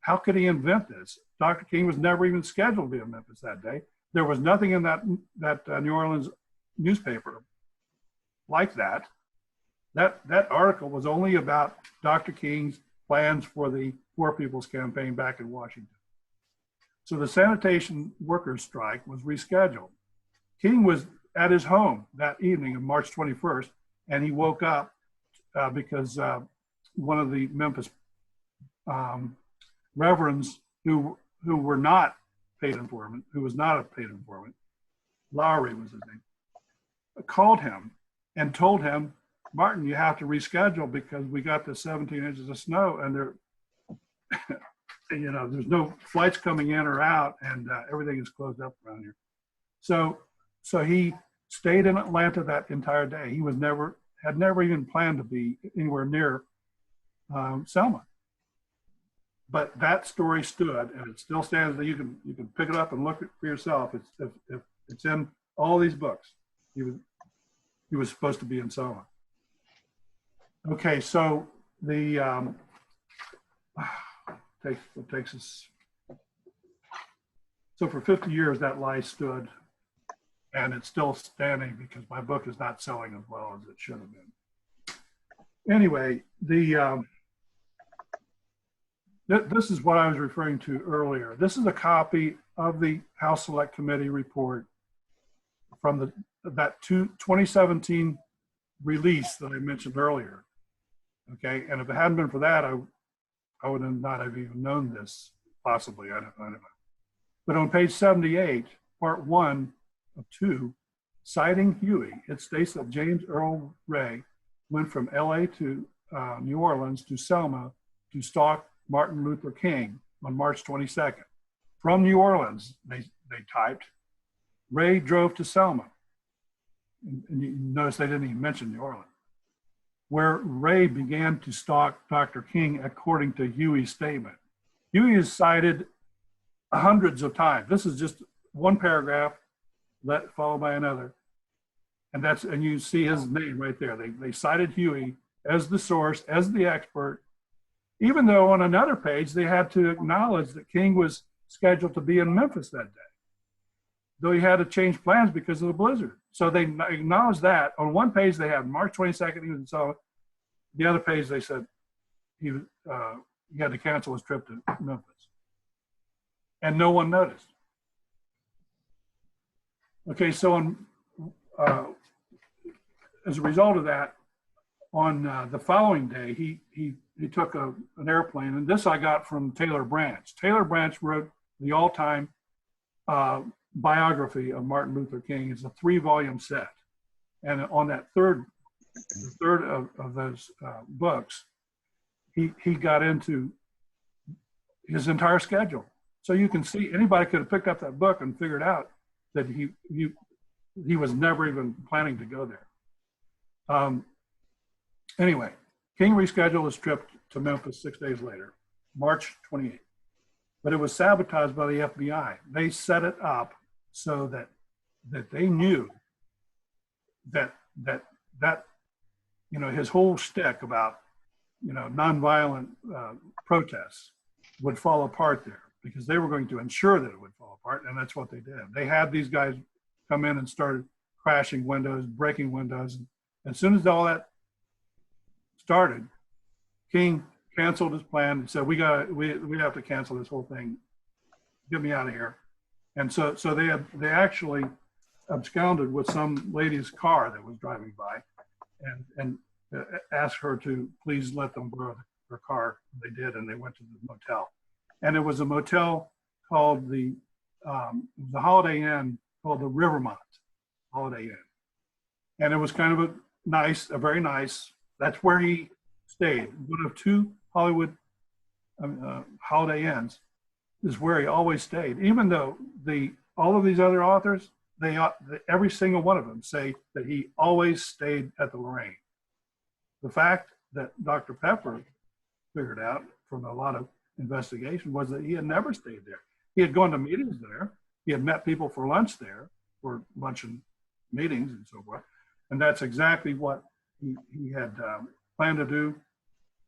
How could he invent this? Dr. King was never even scheduled to be in Memphis that day. There was nothing in that New Orleans newspaper like that. That article was only about Dr. King's plans for the Poor People's Campaign back in Washington. So the sanitation workers' strike was rescheduled. King was at his home that evening of March 21st, and he woke up because one of the Memphis reverends who were not paid informant, who was not a paid informant, Lowry was his name, called him and told him, Martin, you have to reschedule because we got the 17 inches of snow and there, there's no flights coming in or out, and everything is closed up around here. So he stayed in Atlanta that entire day. He had never even planned to be anywhere near Selma. But that story stood, and it still stands. That you can pick it up and look at it for yourself. It's in all these books. He was supposed to be in Selma. Okay, so the takes us. So for 50 years that lie stood, and it's still standing because my book is not selling as well as it should have been. Anyway, this is what I was referring to earlier. This is a copy of the House Select Committee report from that 2017 release that I mentioned earlier. Okay, and if it hadn't been for that, I would not have even known this, possibly, I don't know. But on page 78, part 1 of 2, citing Huey, it states that James Earl Ray went from LA to New Orleans to Selma to stalk Martin Luther King on March 22nd. From New Orleans, they typed, Ray drove to Selma. And you notice they didn't even mention New Orleans, where Ray began to stalk Dr. King according to Huey's statement. Huey is cited hundreds of times. This is just one paragraph followed by another. And you see his name right there. They cited Huey as the source, as the expert, even though on another page they had to acknowledge that King was scheduled to be in Memphis that day, though he had to change plans because of the blizzard. So they acknowledged that. On one page they had March 22nd, he was in Selma. The other page they said he had to cancel his trip to Memphis. And no one noticed. Okay, so as a result of that, on the following day, he took an airplane, and this I got from Taylor Branch. Taylor Branch wrote the all-time biography of Martin Luther King. It's a 3-volume set, and on that third of those books, he got into his entire schedule. So you can see anybody could have picked up that book and figured out that he was never even planning to go there. Anyway, King rescheduled his trip to Memphis 6 days later, March 28th. But it was sabotaged by the FBI. They set it up so that they knew that his whole shtick about nonviolent protests would fall apart there, because they were going to ensure that it would fall apart, and that's what they did. They had these guys come in and started crashing windows, breaking windows. And as soon as all that started, King canceled his plan and said, we have to cancel this whole thing. Get me out of here. And so they actually absconded with some lady's car that was driving by and asked her to please let them borrow her car. They did, and they went to the motel. And it was a motel called the Holiday Inn, called the Rivermont Holiday Inn. And it was kind of a very nice, that's where he stayed. One of 2 Hollywood Holiday Inns is where he always stayed. Even though all of these other authors, every single one of them say that he always stayed at the Lorraine. The fact that Dr. Pepper figured out from a lot of investigation was that he had never stayed there. He had gone to meetings there. He had met people for lunch there, for lunch and meetings and so forth. And that's exactly what he had planned to do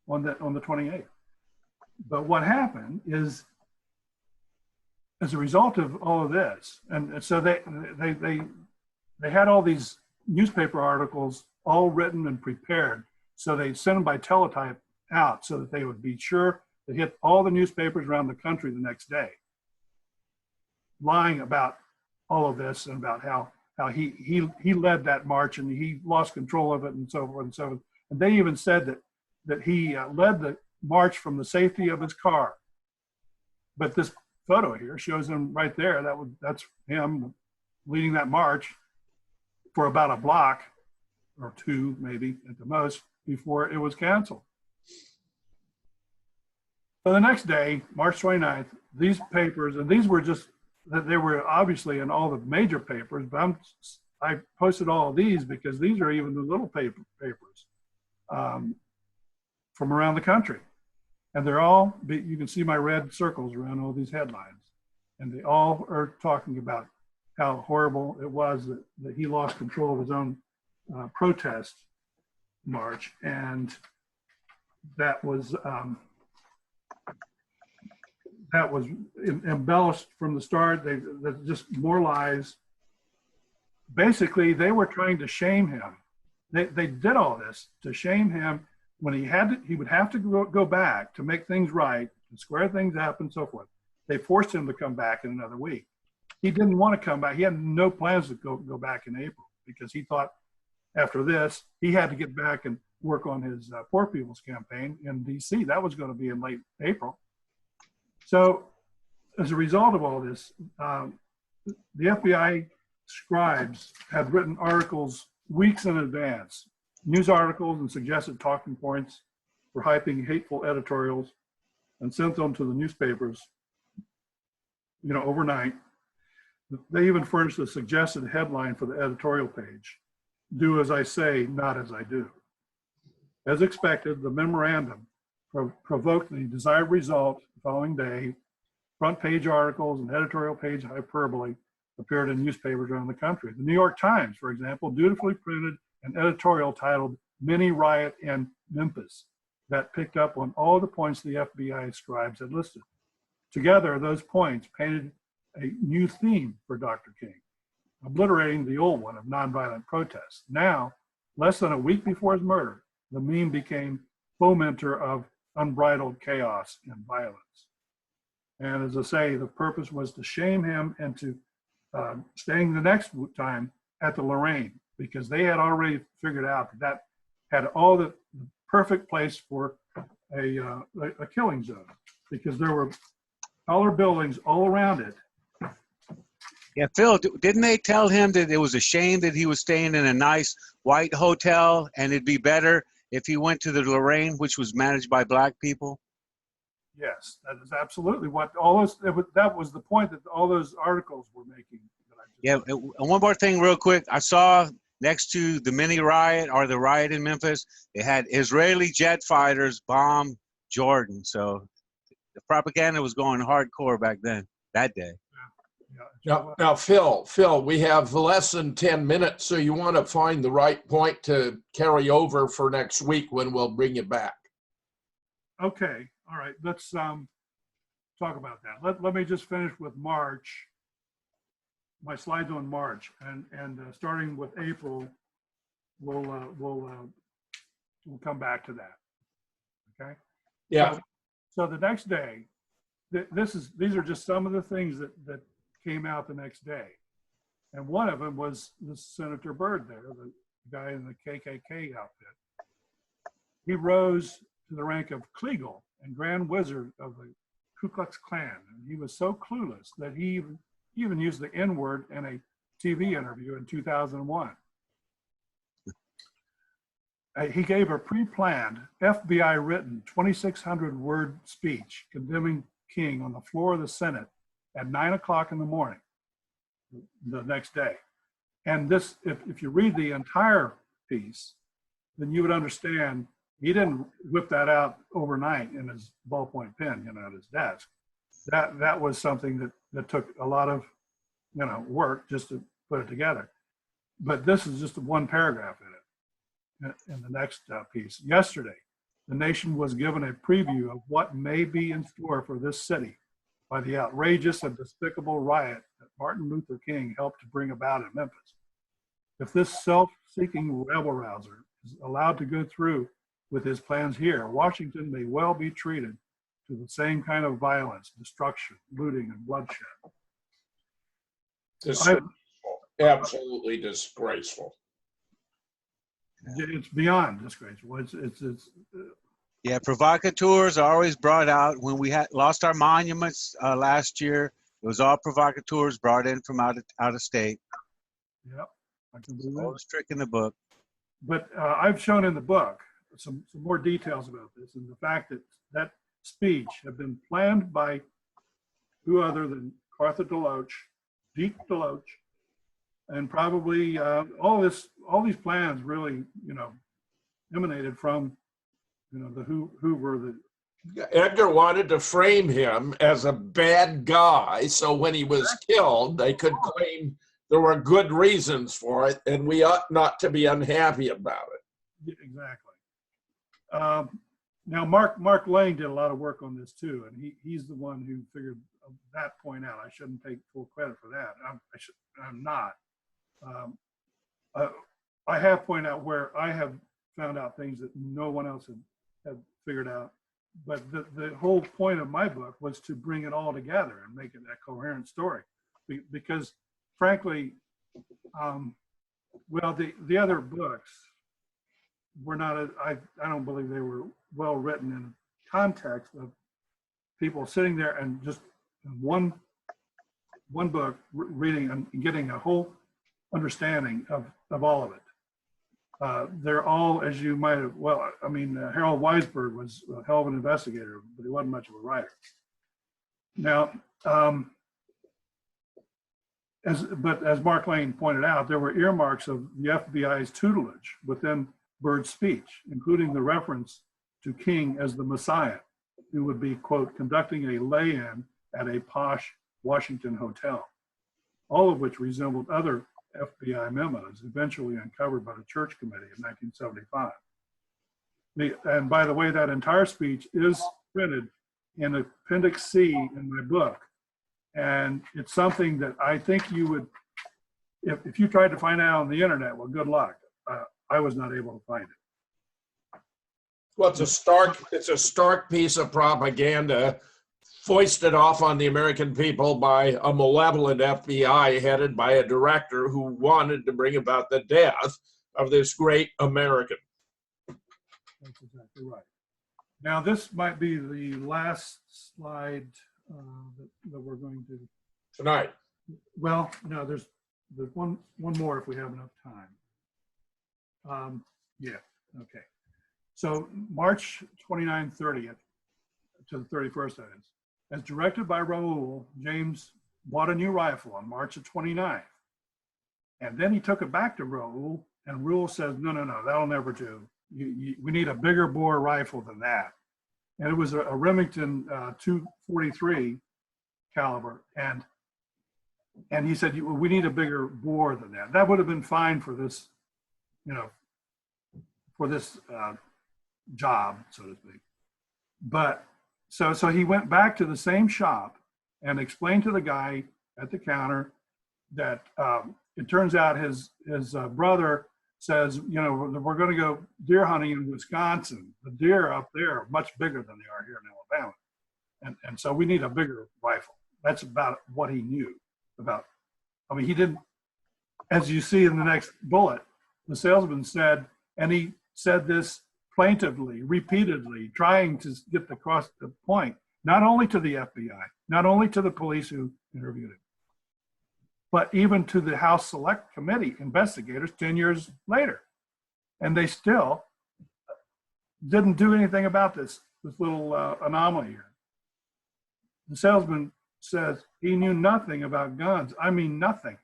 on the 28th. But what happened is, as a result of all of this, and so they had all these newspaper articles all written and prepared So they sent them by teletype out so that they would be sure to hit all the newspapers around the country the next day, lying about all of this and about how he led that march and he lost control of it and so forth and so forth. And they even said that he led the march from the safety of his car. But this photo here shows him right there. That's him leading that march for about a block or two, maybe at the most, before it was canceled. So the next day, March 29th, these papers, and these were just, they were obviously in all the major papers, but I posted all of these because these are even the little papers from around the country. And they're all, you can see my red circles around all these headlines. And they all are talking about how horrible it was that he lost control of his own protest march. And that was embellished from the start. There's just more lies. Basically, they were trying to shame him. They did all this to shame him. When he would have to go back to make things right, and square things up and so forth. They forced him to come back in another week. He didn't want to come back. He had no plans to go back in April because he thought after this, he had to get back and work on his Poor People's Campaign in DC. That was going to be in late April. So as a result of all this, the FBI scribes had written articles weeks in advance, news articles and suggested talking points for hyping hateful editorials, and sent them to the newspapers, overnight. They even furnished a suggested headline for the editorial page: "Do as I say, not as I do." As expected, the memorandum provoked the desired result the following day. Front page articles and editorial page hyperbole appeared in newspapers around the country. The New York Times, for example, dutifully printed an editorial titled "Mini Riot in Memphis" that picked up on all the points the FBI scribes had listed. Together, those points painted a new theme for Dr. King, obliterating the old one of nonviolent protests. Now, less than a week before his murder, the meme became fomenter of unbridled chaos and violence. And as I say, the purpose was to shame him into staying the next time at the Lorraine, because they had already figured out that had all the perfect place for a killing zone, because there were taller buildings all around it. Yeah, Phil, didn't they tell him that it was a shame that he was staying in a nice white hotel and it'd be better if he went to the Lorraine, which was managed by black people? Yes, that is absolutely what all those, that was the point that all those articles were making. Yeah, and one more thing real quick. I saw next to the mini riot or the riot in Memphis, they had Israeli jet fighters bomb Jordan. So the propaganda was going hardcore back then, that day. Now, Phil, we have less than 10 minutes, so you want to find the right point to carry over for next week when we'll bring you back. Okay, all right, let's talk about that. Let me just finish with March, my slides on March, and starting with April, we'll come back to that. Okay. Yeah. So the next day, these are just some of the things that came out the next day, and one of them was the Senator Byrd there, the guy in the KKK outfit. He rose to the rank of Kleagle and Grand Wizard of the Ku Klux Klan, and he was so clueless that he even used the N-word in a TV interview in 2001. He gave a pre-planned, FBI-written 2,600-word speech condemning King on the floor of the Senate at 9 o'clock in the morning the next day. And this, if you read the entire piece, then you would understand he didn't whip that out overnight in his ballpoint pen, at his desk. That was something that took a lot of, work just to put it together. But this is just one paragraph in it. In the next piece, yesterday, the nation was given a preview of what may be in store for this city by the outrageous and despicable riot that Martin Luther King helped to bring about in Memphis. If this self-seeking rabble-rouser is allowed to go through with his plans here, Washington may well be treated to the same kind of violence, destruction, looting, and bloodshed. Disgraceful. Absolutely disgraceful. It's beyond disgraceful. Yeah, provocateurs are always brought out. When we had lost our monuments last year, it was all provocateurs brought in from out of state. Yep, I can believe All that. the trick in the book. But I've shown in the book some more details about this, and the fact that that speech had been planned by who other than Arthur Deloach, Deke Deloach, and probably all these plans really, emanated from, the Hoover. Edgar wanted to frame him as a bad guy, so when he was killed, they could claim there were good reasons for it, and we ought not to be unhappy about it. Exactly. Now, Mark Lane did a lot of work on this too, and he's the one who figured that point out. I shouldn't take full credit for that. I'm not. I have pointed out where I have found out things that no one else had figured out. But the whole point of my book was to bring it all together and make it a coherent story. Because frankly, the other books were not, I don't believe they were well written in context of people sitting there and just one book reading and getting a whole understanding of all of it. They're all, as you might have, Harold Weisberg was a hell of an investigator, but he wasn't much of a writer. Now, as Mark Lane pointed out, there were earmarks of the FBI's tutelage within Byrd's speech, including the reference to King as the Messiah, who would be, quote, conducting a lay-in at a posh Washington hotel, all of which resembled other FBI memos eventually uncovered by the Church Committee in 1975. And by the way, that entire speech is printed in Appendix C in my book. And it's something that I think you would, if you tried to find out on the internet, well, good luck. I was not able to find it. Well, it's a stark piece of propaganda foisted off on the American people by a malevolent FBI headed by a director who wanted to bring about the death of this great American. That's exactly right. Now, this might be the last slide that we're going to. Tonight. Well, no, there's one more if we have enough time. Yeah, okay. So March 29, 30th to the 31st, that is. As directed by Raoul, James bought a new rifle on March the 29th. And then he took it back to Raoul, and Raoul says, no, that'll never do. We need a bigger bore rifle than that. And it was a Remington 243 caliber. And he said, we need a bigger bore than that. That would have been fine for this, job, so to speak. But so he went back to the same shop and explained to the guy at the counter that it turns out his brother says, we're going to go deer hunting in Wisconsin. The deer up there are much bigger than they are here in Alabama. And so we need a bigger rifle. That's about what he knew about. I mean, he didn't, as you see in the next bullet, the salesman said, and he said this plaintively, repeatedly, trying to get across the point, not only to the FBI, not only to the police who interviewed him, but even to the House Select Committee investigators 10 years later. And they still didn't do anything about this little anomaly here. The salesman says he knew nothing about guns. I mean, nothing.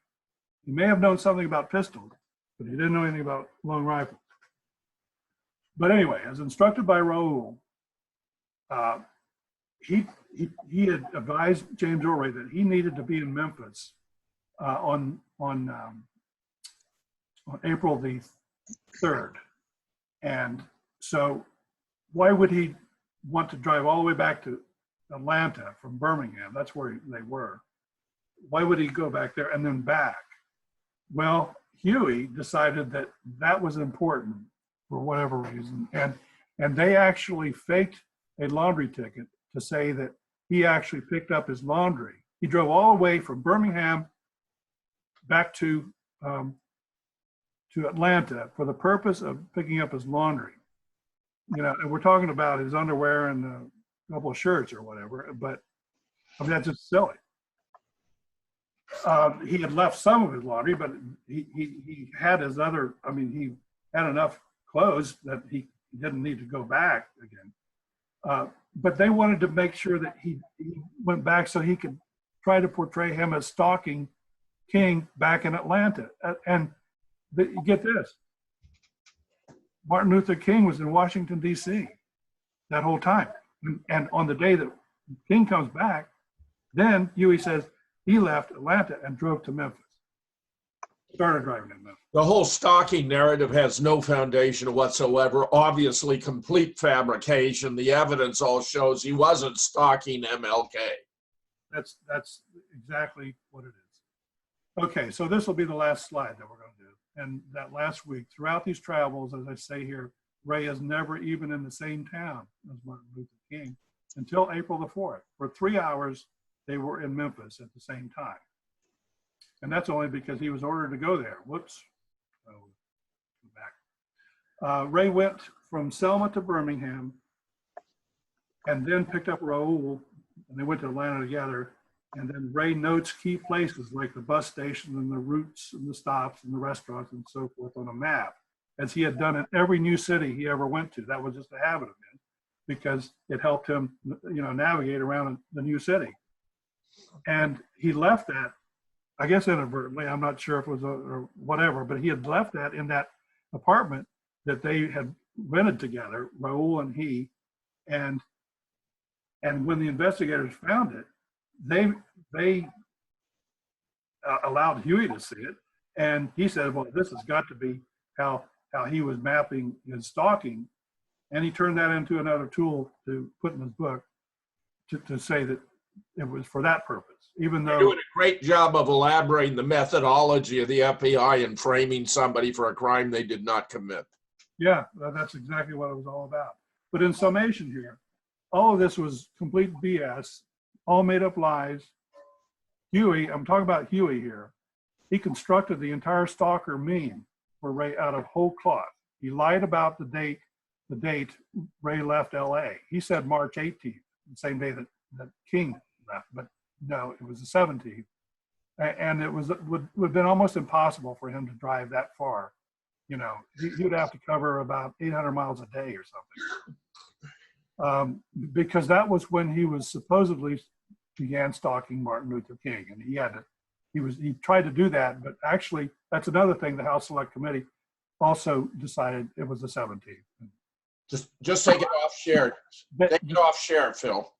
He may have known something about pistols, but he didn't know anything about long rifles. But anyway, as instructed by Raoul, he had advised James Orway that he needed to be in Memphis on April the 3rd. And so why would he want to drive all the way back to Atlanta from Birmingham? That's where they were. Why would he go back there and then back? Well, Huey decided that that was important for whatever reason. And they actually faked a laundry ticket to say that he actually picked up his laundry. He drove all the way from Birmingham back to Atlanta for the purpose of picking up his laundry. You know, and we're talking about his underwear and a couple of shirts or whatever, but I mean, that's just silly. He had left some of his laundry, but he had his other, I mean, he had enough clothes that he didn't need to go back again. But they wanted to make sure that he went back so he could try to portray him as stalking King back in Atlanta. And you get this, Martin Luther King was in Washington, D.C. that whole time. And on the day that King comes back, then Huey says he left Atlanta and drove to Memphis. Started driving to Memphis. The whole stalking narrative has no foundation whatsoever. Obviously, complete fabrication. The evidence all shows he wasn't stalking MLK. That's exactly what it is. Okay, so this will be the last slide that we're going to do. And that last week, throughout these travels, as I say here, Ray is never even in the same town as Martin Luther King until April the 4th. For 3 hours, they were in Memphis at the same time. And that's only because he was ordered to go there. Whoops. Oh, back. Ray went from Selma to Birmingham and then picked up Raul, and they went to Atlanta together. And then Ray notes key places like the bus station and the routes and the stops and the restaurants and so forth on a map, as he had done in every new city he ever went to. That was just a habit of his because it helped him, you know, navigate around the new city. And he left that, I guess inadvertently, I'm not sure if it was or whatever, but he had left that in that apartment that they had rented together, Raul and he. And when the investigators found it, they allowed Huey to see it, and he said, well, this has got to be how he was mapping his stalking, and he turned that into another tool to put in his book to say that it was for that purpose, even though— You're doing a great job of elaborating the methodology of the FBI in framing somebody for a crime they did not commit. Yeah, that's exactly what it was all about. But in summation here, all of this was complete BS, all made up lies. Huey, I'm talking about Huey here, he constructed the entire stalker meme for Ray out of whole cloth. He lied about the date Ray left LA. He said March 18th, the same day that King left, but no, it was the 17th. And it would have been almost impossible for him to drive that far. You know, he would have to cover about 800 miles a day or something. Because that was when he was supposedly began stalking Martin Luther King, and he tried to do that, but actually that's another thing the House Select Committee also decided it was the 17th. Just take it off share. Take it off share, Phil.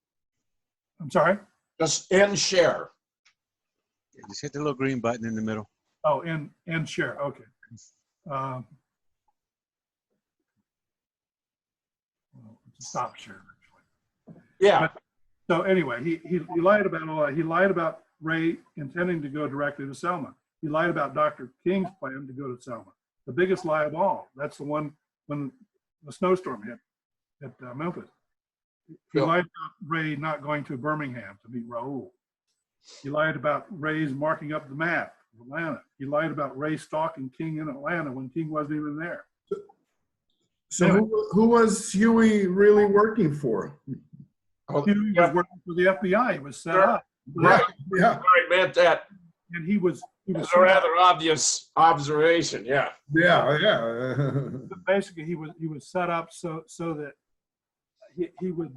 I'm sorry? Just end share. Yeah, just hit the little green button in the middle. Oh, end share. Okay. Stop share, actually. Yeah. So anyway, he lied about all that. He lied about Ray intending to go directly to Selma. He lied about Dr. King's plan to go to Selma. The biggest lie of all. That's the one when the snowstorm hit at Memphis. He lied about Ray not going to Birmingham to meet Raul. He lied about Ray's marking up the map of Atlanta. He lied about Ray stalking King in Atlanta when King wasn't even there. So who was Huey really working for? Huey was working for the FBI. He was set up. Right. Yeah. I meant that. And he was It's a rather obvious observation. Yeah. Yeah. Basically, he was set up so that he would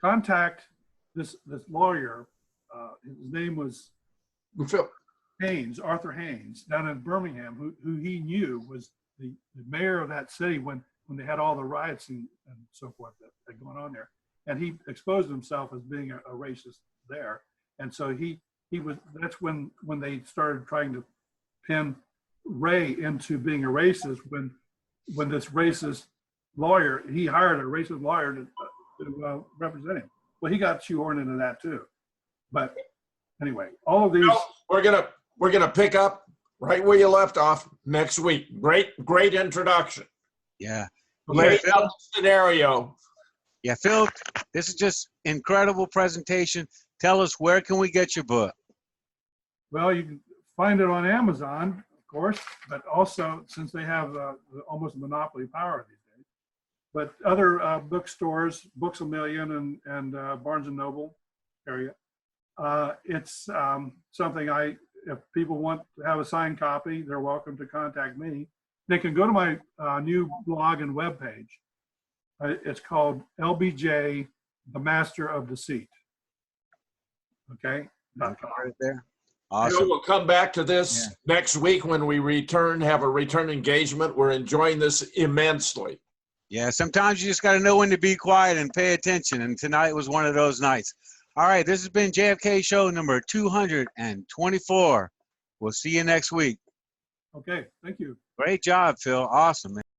contact this lawyer. His name was Phil. Haynes, Arthur Haynes, down in Birmingham, who he knew was the mayor of that city when they had all the riots and so forth that going on there. And he exposed himself as being a racist there. And so he was, that's when they started trying to pin Ray into being a racist, when this racist lawyer, he hired a racist lawyer to represent him. Well, he got shoehorned into that too. But anyway, all of these. We're gonna pick up right where you left off next week. Great introduction. Yeah. Lay Phil. out the scenario. Yeah, Phil, this is just incredible presentation. Tell us, where can we get your book? Well, you can find it on Amazon, of course, but also since they have almost monopoly power these days. But other bookstores, Books A Million and Barnes and Noble area. It's something if people want to have a signed copy, they're welcome to contact me. They can go to my new blog and webpage. It's called LBJ, The Master of Deceit. Okay. Right there. You Awesome. know, we'll come back to this next week when we have a return engagement. We're enjoying this immensely. Yeah, sometimes you just got to know when to be quiet and pay attention. And tonight was one of those nights. All right, this has been JFK Show number 224. We'll see you next week. Okay, thank you. Great job, Phil. Awesome, man.